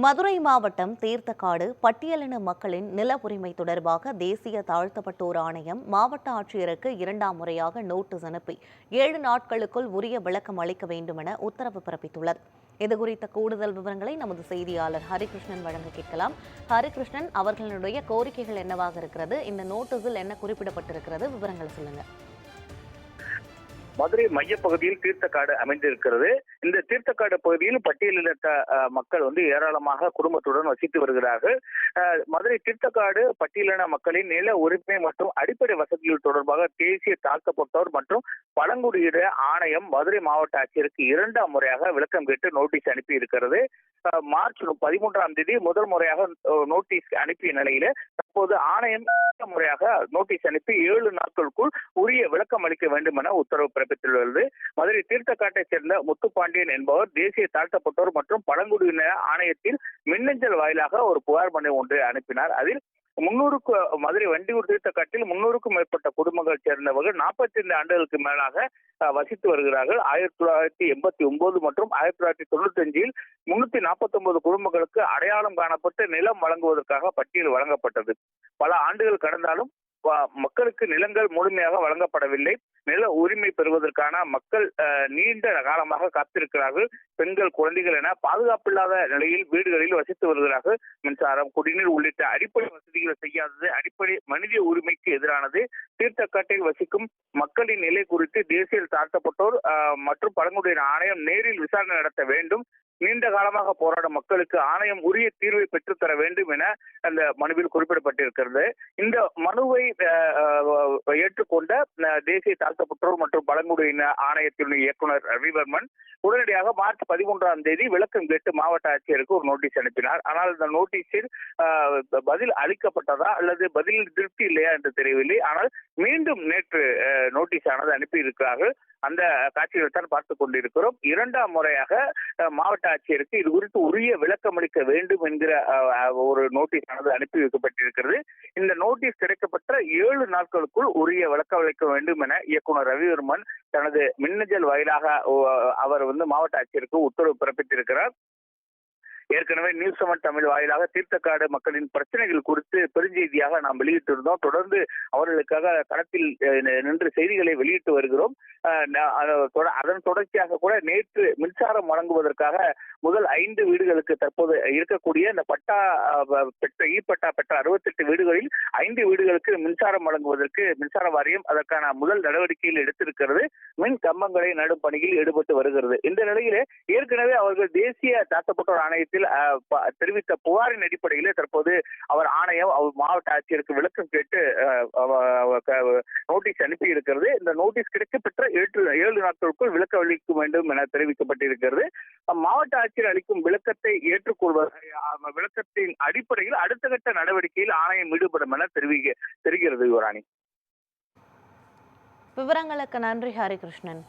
மதுரை மாவட்டம் தீர்த்தக்காடு பட்டியலின மக்களின் நில உரிமை தொடர்பாக தேசிய தாழ்த்தப்பட்டோர் ஆணையம் மாவட்ட ஆட்சியருக்கு இரண்டாம் முறையாக நோட்டீஸ் அனுப்பி 7 நாட்களுக்குள் உரிய விளக்கம் அளிக்க வேண்டும் என உத்தரவு பிறப்பித்துள்ளது. இதுகுறித்த கூடுதல் விவரங்களை நமது செய்தியாளர் ஹரிகிருஷ்ணன் வழங்க கேட்கலாம். ஹரிகிருஷ்ணன், அவர்களுடைய கோரிக்கைகள் என்னவாக இருக்கிறது? இந்த நோட்டீஸில் என்ன குறிப்பிடப்பட்டிருக்கிறது? விவரங்களை சொல்லுங்க. மதுரை மையப்பகுதியில் தீர்த்தக்காடு அமைந்திருக்கிறது. இந்த தீர்த்தக்காடு பகுதியில் பட்டியலிட்ட மக்கள் ஏராளமாக குடும்பத்துடன் வசித்து வருகிறார்கள். மதுரை தீர்த்தக்காடு பட்டியலின மக்களின் நில உரிமை மற்றும் அடிப்படை வசதிகள் தொடர்பாக தேசிய தாழ்த்தப்பட்டோர் மற்றும் பழங்குடியின ஆணையம் மதுரை மாவட்ட ஆட்சியருக்கு இரண்டாம் முறையாக விளக்கம் கேட்டு நோட்டீஸ் அனுப்பி இருக்கிறது. மார்ச் 13ஆம் தேதி முதல் முறையாக நோட்டீஸ் அனுப்பிய நிலையில தற்போது ஆணையம் முறையாக நோட்டீஸ் அனுப்பி 7 நாட்களுக்குள் உரிய விளக்கம் அளிக்க வேண்டும் என உத்தரவு பிறப்பித்துள்ளது. மதுரை தீர்த்தக்காட்டை சேர்ந்த முத்துப்பாண்டியன் என்பவர் தேசிய தாழ்த்தப்பட்டோர் மற்றும் பழங்குடியின ஆணையத்தில் மின்னஞ்சல் வாயிலாக ஒரு புகார் மனு ஒன்று அனுப்பினார். அதில் 300 மதுரை வண்டியூர் தீர்த்தக்காட்டில் 300க்கும் மேற்பட்ட குடும்பங்கள் சேர்ந்தவர்கள் 45 ஆண்டுகளுக்கு மேலாக வசித்து வருகிறார்கள். 1989 மற்றும் 1995 349 குடும்பங்களுக்கு அடையாளம் காணப்பட்டு நிலம் வழங்குவதற்காக பட்டியல் வழங்கப்பட்டது. பல ஆண்டுகள் கடந்தாலும் மக்களுக்கு நிலங்கள் முழுமையாக வழங்கப்படவில்லை. நில உரிமை பெறுவதற்கான மக்கள் நீண்ட காலமாக காத்திருக்கிறார்கள். பெண்கள், குழந்தைகள் என பாதுகாப்பில்லாத நிலையில் வீடுகளில் வசித்து வருகிறார்கள். மின்சாரம், குடிநீர் உள்ளிட்ட அடிப்படை வசதிகளை செய்யாதது அடிப்படை மனித உரிமைக்கு எதிரானது. தீர்த்தக்காட்டில் வசிக்கும் மக்களின் நிலை குறித்து தேசிய தாழ்த்தப்பட்டோர் மற்றும் பழங்குடியின ஆணையம் நேரில் விசாரணை நடத்த வேண்டும். நீண்ட காலமாக போராடும் மக்களுக்கு ஆணையம் உரிய தீர்வை பெற்றுத்தர வேண்டும் என அந்த மனுவில் குறிப்பிடப்பட்டிருக்கிறது. இந்த மனுவை ஏற்றுக்கொண்ட தேசிய தாழ்த்தப்பட்டோர் மற்றும் பழங்குடியின ஆணையத்தின் இயக்குனர் ரவிவர்மன் உடனடியாக மார்ச் 13ஆம் தேதி விளக்கம் கேட்டு மாவட்ட ஆட்சியருக்கு ஒரு நோட்டீஸ் அனுப்பினார். ஆனால் இந்த நோட்டீஸில் பதில் அளிக்கப்பட்டதா அல்லது பதில் திருப்தி இல்லையா என்று தெரியவில்லை. ஆனால் மீண்டும் நேற்று நோட்டீஸ் ஆனது அனுப்பி இருக்கிறார்கள். அந்த காட்சிகளை தான் பார்த்துக் கொண்டிருக்கிறோம். இரண்டாம் முறையாக மாவட்ட ஆட்சியருக்கு இது குறித்து உரிய விளக்கம் அளிக்க வேண்டும் என்கிற ஒரு நோட்டீஸ் ஆனது அனுப்பி வைக்கப்பட்டிருக்கிறது. இந்த நோட்டீஸ் கிடைக்கப்பட்ட 7 நாட்களுக்குள் உரிய விளக்கம் அளிக்க வேண்டும் என இயக்குனர் ரவிவர்மன் தனது மின்னஞ்சல் வாயிலாக அவர் மாவட்ட ஆட்சியருக்கு உத்தரவு பிறப்பித்திருக்கிறார். ஏற்கனவே நியூஸ் 7 தமிழ் வாயிலாக தீர்த்தக்காடு மக்களின் பிரச்சனைகள் குறித்து பெருஞ்செய்தியாக நாம் வெளியிட்டிருந்தோம். தொடர்ந்து அவர்களுக்காக களத்தில் நின்று செய்திகளை வெளியிட்டு வருகிறோம். அதன் தொடர்ச்சியாக கூட நேற்று மின்சாரம் வழங்குவதற்காக முதல் 5 வீடுகளுக்கு தற்போது இருக்கக்கூடிய இந்த பட்டா பெற்ற ஈப்பட்டா பெற்ற 68 வீடுகளில் 5 வீடுகளுக்கு மின்சாரம் வழங்குவதற்கு மின்சார வாரியம் அதற்கான முதல் நடவடிக்கையில் எடுத்திருக்கிறது. மின் கம்பங்களை நடும் பணியில் ஈடுபட்டு வருகிறது. இந்த நிலையிலே ஏற்கனவே அவர்கள் தேசிய தாழ்த்தப்பட்டோர் ஆணையத்தில் தெரிவித்த புகாரின் அடிப்படையிலே தற்போது ஆணையம் மாவட்ட ஆட்சியருக்கு விளக்கம் கேட்டு நோட்டீஸ் அனுப்பி இருக்கிறது. இந்த நோட்டீஸ் கிடைக்கப்பெற்ற 7 நாட்களுக்குள் விளக்கம் அளிக்க வேண்டும் என தெரிவிக்கப்பட்டிருக்கிறது. மாவட்ட ஆட்சியர் அளிக்கும் விளக்கத்தை விளக்கத்தின் அடிப்படையில் அடுத்த கட்ட நடவடிக்கையில் ஆணையம் ஈடுபடும் என தெரிகிறது. யுவராணி, விவரங்களுக்கு நன்றி ஹரிகிருஷ்ணன்.